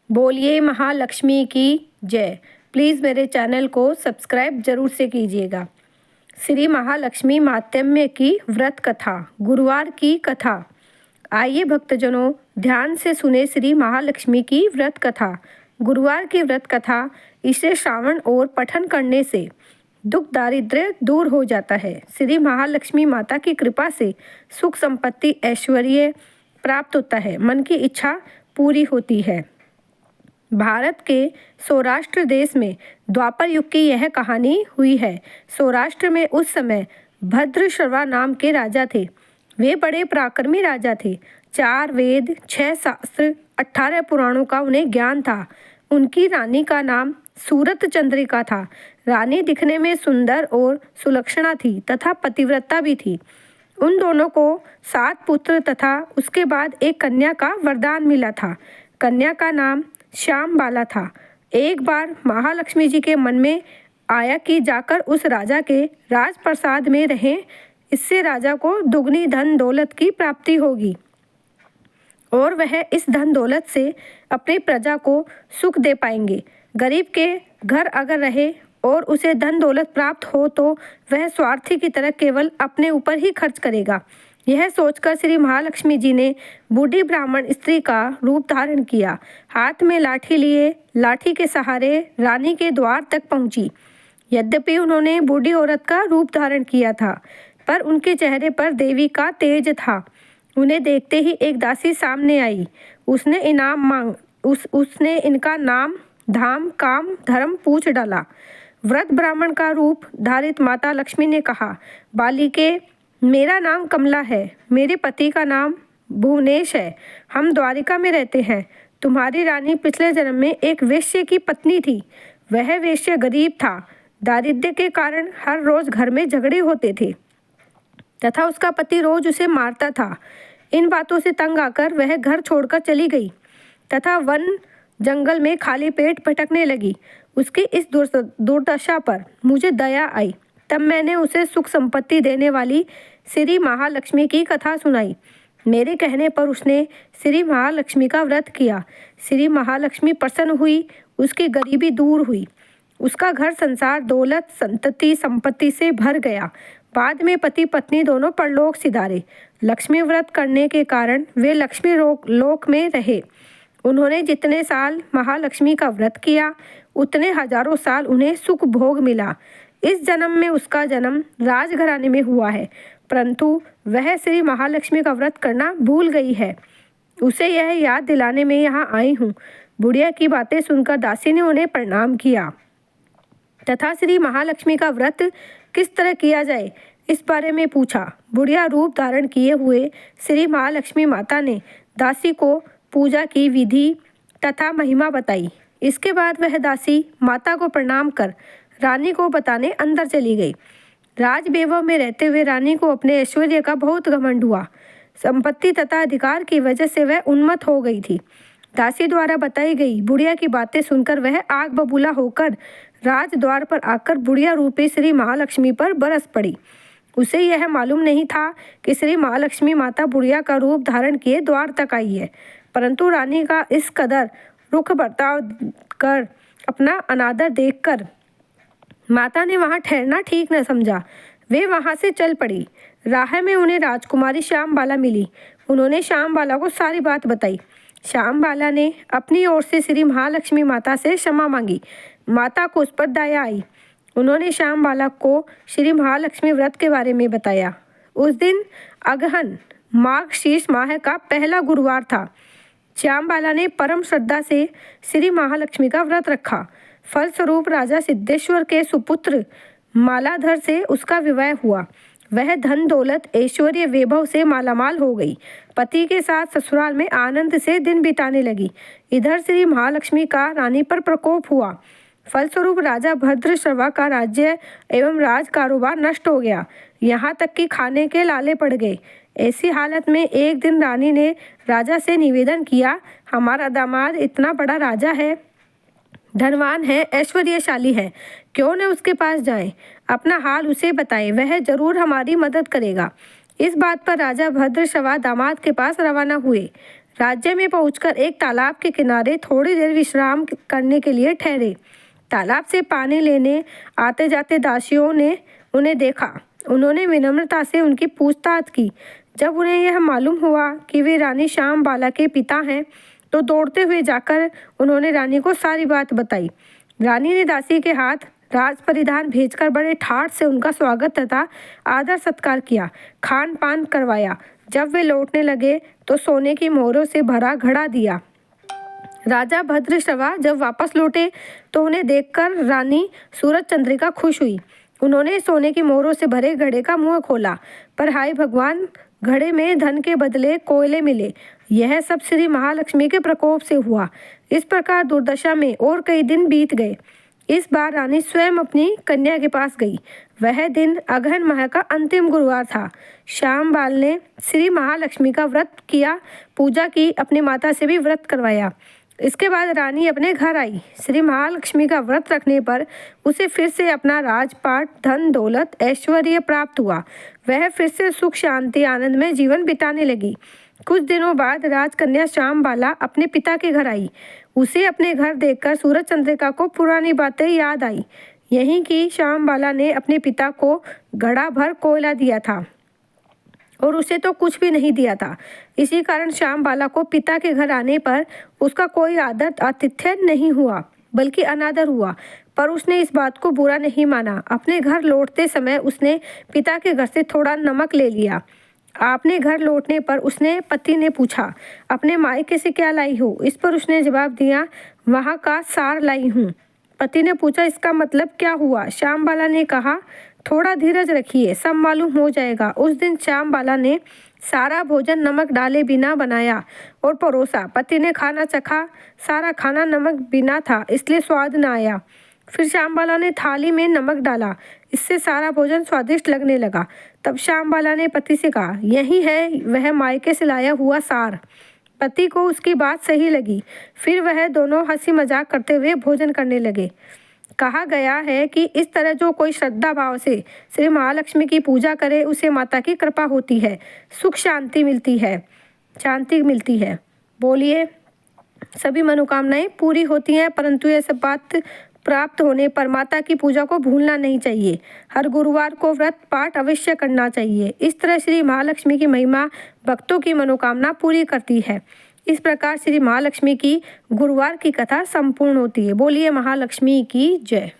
बोलिए महालक्ष्मी की जय। प्लीज़ मेरे चैनल को सब्सक्राइब जरूर से कीजिएगा। श्री महालक्ष्मी माहात्म्य की व्रत कथा, गुरुवार की कथा। आइए भक्तजनों, ध्यान से सुने श्री महालक्ष्मी की व्रत कथा। गुरुवार की व्रत कथा, इसे श्रावण और पठन करने से दुख दारिद्र्य दूर हो जाता है। श्री महालक्ष्मी माता की कृपा से सुख संपत्ति ऐश्वर्य प्राप्त होता है, मन की इच्छा पूरी होती है। भारत के सौराष्ट्र देश में द्वापर युग की यह कहानी हुई है। सौराष्ट्र में उस समय भद्रश्रवा नाम के राजा थे। वे बड़े पराक्रमी राजा थे। 4 वेद, 6 शास्त्र, 18 पुराणों का उन्हें ज्ञान था। उनकी रानी का नाम सूरत चंद्रिका था। रानी दिखने में सुंदर और सुलक्षणा थी तथा पतिव्रता भी थी। उन दोनों को 7 पुत्र तथा उसके बाद एक कन्या का वरदान मिला था। कन्या का नाम श्याम बाला था। एक बार महालक्ष्मी जी के मन में आया कि जाकर उस राजा के राजप्रसाद में रहें, इससे राजा को दुगनी धन दौलत की प्राप्ति होगी और वह इस धन दौलत से अपनी प्रजा को सुख दे पाएंगे। गरीब के घर अगर रहे और उसे धन दौलत प्राप्त हो तो वह स्वार्थी की तरह केवल अपने ऊपर ही खर्च करेगा। यह सोचकर श्री महालक्ष्मी जी ने बूढ़ी ब्राह्मण स्त्री का रूप धारण किया। हाथ में लाठी लिए लाठी के सहारे रानी के द्वार तक पहुंची। यद्यपि उन्होंने बूढ़ी औरत का रूप धारण किया था, पर उनके चेहरे पर देवी का तेज था। उन्हें देखते ही एक दासी सामने आई। उसने उसने इनका नाम, धाम, काम, धर्म पूछ डाला। व्रत ब्राह्मण का रूप धारित माता लक्ष्मी ने कहा, बालिके, मेरा नाम कमला है। मेरे पति का नाम भुवनेश है। हम द्वारिका में रहते हैं। तुम्हारी रानी पिछले जन्म में एक वेश्या की पत्नी थी। वह वेश्या गरीब था। दारिद्र्य के कारण हर रोज घर में झगड़े होते थे तथा उसका पति रोज उसे मारता था। इन बातों से तंग आकर वह घर छोड़कर चली गई तथा वन जंगल में खाली पेट भटकने लगी। उसकी इस दुर्दशा पर मुझे दया आई। तब मैंने उसे सुख संपत्ति देने वाली श्री महालक्ष्मी की कथा सुनाई। मेरे कहने पर उसने श्री महालक्ष्मी का व्रत किया। श्री महालक्ष्मी प्रसन्न हुई। उसकी गरीबी दूर हुई। उसका घर संसार दौलत संतति संपत्ति से भर गया। बाद में पति पत्नी दोनों परलोक सिधारे। लक्ष्मी व्रत करने के कारण वे लक्ष्मी लोक में रहे। उन्होंने जितने साल महालक्ष्मी का व्रत किया उतने हजारों साल उन्हें सुख भोग मिला। इस जन्म में उसका जन्म राजघराने में हुआ है, परंतु वह श्री महालक्ष्मी का व्रत करना भूल गई है। उसे यह याद दिलाने में यहाँ आई हूँ। बुढ़िया की बातें सुनकर दासी ने उन्हें प्रणाम किया तथा श्री महालक्ष्मी का व्रत किस तरह किया जाए इस बारे में पूछा। बुढ़िया रूप धारण किए हुए श्री महालक्ष्मी माता ने दासी को पूजा की विधि तथा महिमा बताई। इसके बाद वह दासी माता को प्रणाम कर रानी को बताने अंदर चली गई। राजवैभव में रहते हुए रानी को अपने ऐश्वर्य का बहुत घमंड हुआ। संपत्ति तथा अधिकार की वजह से वह उन्मत्त हो गई थी। दासी द्वारा बताई गई बुढ़िया की बातें सुनकर वह आग बबूला होकर राजद्वार पर आकर बुढ़िया रूपी श्री महालक्ष्मी पर बरस पड़ी। उसे यह मालूम नहीं था कि श्री महालक्ष्मी माता बुढ़िया का रूप धारण किए द्वार तक आई है, परंतु रानी का इस कदर रुख बर्ताव कर अपना अनादर देखकर माता ने वहां ठहरना ठीक न समझा। वे वहां से चल पड़ी। राह में उन्हें राजकुमारी श्याम बाला मिली। उन्होंने श्याम बाला को सारी बात बताई। श्याम बाला ने अपनी ओर से श्री महालक्ष्मी माता से क्षमा मांगी। माता को उस पर दया आई। उन्होंने श्याम बाला को श्री महालक्ष्मी व्रत के बारे में बताया। उस दिन अगहन माघ शीर्ष माह का पहला गुरुवार था। श्याम बाला ने परम श्रद्धा से श्री महालक्ष्मी का व्रत रखा। फलस्वरूप राजा सिद्धेश्वर के सुपुत्र मालाधर से उसका विवाह हुआ। वह धन दौलत ऐश्वर्य वैभव से मालामाल हो गई। पति के साथ ससुराल में आनंद से दिन बिताने लगी। इधर श्री महालक्ष्मी का रानी पर प्रकोप हुआ। फलस्वरूप राजा भद्रश्रवा का राज्य एवं राज कारोबार नष्ट हो गया। यहाँ तक कि खाने के लाले पड़ गए। ऐसी हालत में एक दिन रानी ने राजा से निवेदन किया, हमारा दामाद इतना बड़ा राजा है, धनवान है, ऐश्वर्यशाली है, क्यों न उसके पास जाएं, अपना हाल उसे बताएं, वह जरूर हमारी मदद करेगा। इस बात पर राजा भद्रश्रवा दामाद के पास रवाना हुए। राज्य में पहुंचकर एक तालाब के किनारे थोड़ी देर विश्राम करने के लिए ठहरे। तालाब से पानी लेने आते जाते दासियों ने उन्हें देखा। उन्होंने विनम्रता से उनकी पूछताछ की। जब उन्हें यह मालूम हुआ कि वे रानी श्यामबाला के पिता हैं, तो दौड़ते हुए जाकर उन्होंने रानी को सारी बात बताई। रानी ने दासी के हाथ राज परिधान भेजकर बड़े ठाठ से उनका स्वागत तथा आदर सत्कार किया, खान पान करवाया। जब वे लौटने लगे तो सोने की मोहरों से भरा घड़ा दिया। राजा भद्रश्रवा जब वापस लौटे तो उन्हें देखकर रानी सूरज चंद्रिका खुश हुई। उन्होंने सोने की मोहरों से भरे घड़े का मुंह खोला, पर हाय भगवान, घड़े में धन के बदले कोयले मिले। यह सब श्री महालक्ष्मी के प्रकोप से हुआ। इस प्रकार दुर्दशा में और कई दिन बीत गए। इस बार रानी स्वयं अपनी कन्या के पास गई। वह दिन अगहन माह का अंतिम गुरुवार था। श्यामबाल ने श्री महालक्ष्मी का व्रत किया, पूजा की, अपनी माता से भी व्रत करवाया। इसके बाद रानी अपने घर आई। श्री महालक्ष्मी का व्रत रखने पर उसे फिर से अपना राजपाट, धन दौलत, ऐश्वर्य प्राप्त हुआ। वह फिर से सुख शांति आनंद में जीवन बिताने लगी। कुछ दिनों बाद राजकन्या श्यामबाला अपने पिता के घर आई। उसे अपने घर देखकर सूरज चंद्रिका को पुरानी बातें याद आई। यहीं की श्यामबाला ने अपने पिता को घड़ा भर कोयला दिया था और उसे तो कुछ भी नहीं दिया था। इसी कारण श्यामबाला को पिता के घर आने पर उसका कोई आदर आतिथ्य नहीं हुआ, बल्कि अनादर हुआ। पर उसने इस बात को बुरा नहीं माना। अपने घर लौटते समय उसने पिता के घर से थोड़ा नमक ले लिया। अपने घर लौटने पर उसने पति ने पूछा, अपने मायके से क्या लाई हो? इस पर उसने जवाब दिया, वहाँ का सार लाई हूँ। पति ने पूछा, इसका मतलब क्या हुआ? श्यामबाला ने कहा, थोड़ा धीरज रखिए, सब मालूम हो जाएगा। उस दिन श्यामबाला ने सारा भोजन नमक डाले बिना बनाया और परोसा। पति ने खाना चखा। सारा खाना नमक बिना था, इसलिए स्वाद न आया। फिर श्यामबाला ने थाली में नमक डाला, इससे सारा भोजन स्वादिष्ट लगने लगा। तब श्यामबाला ने पति से कहा, यही है वह मायके से लाया हुआ सार। पति को उसकी बात सही लगी। फिर वह दोनों हंसी मजाक करते हुए भोजन करने लगे। कहा गया है कि इस तरह जो कोई श्रद्धा भाव से श्री महालक्ष्मी की पूजा करे, उसे माता की कृपा होती है, सुख शांति मिलती है। बोलिए, सभी मनोकामनाएं पूरी होती हैं, परंतु यह सब बात प्राप्त होने पर माता की पूजा को भूलना नहीं चाहिए। हर गुरुवार को व्रत पाठ अवश्य करना चाहिए। इस तरह श्री महालक्ष्मी की महिमा भक्तों की मनोकामना पूरी करती है। इस प्रकार श्री महालक्ष्मी की गुरुवार की कथा संपूर्ण होती है। बोलिए महालक्ष्मी की जय।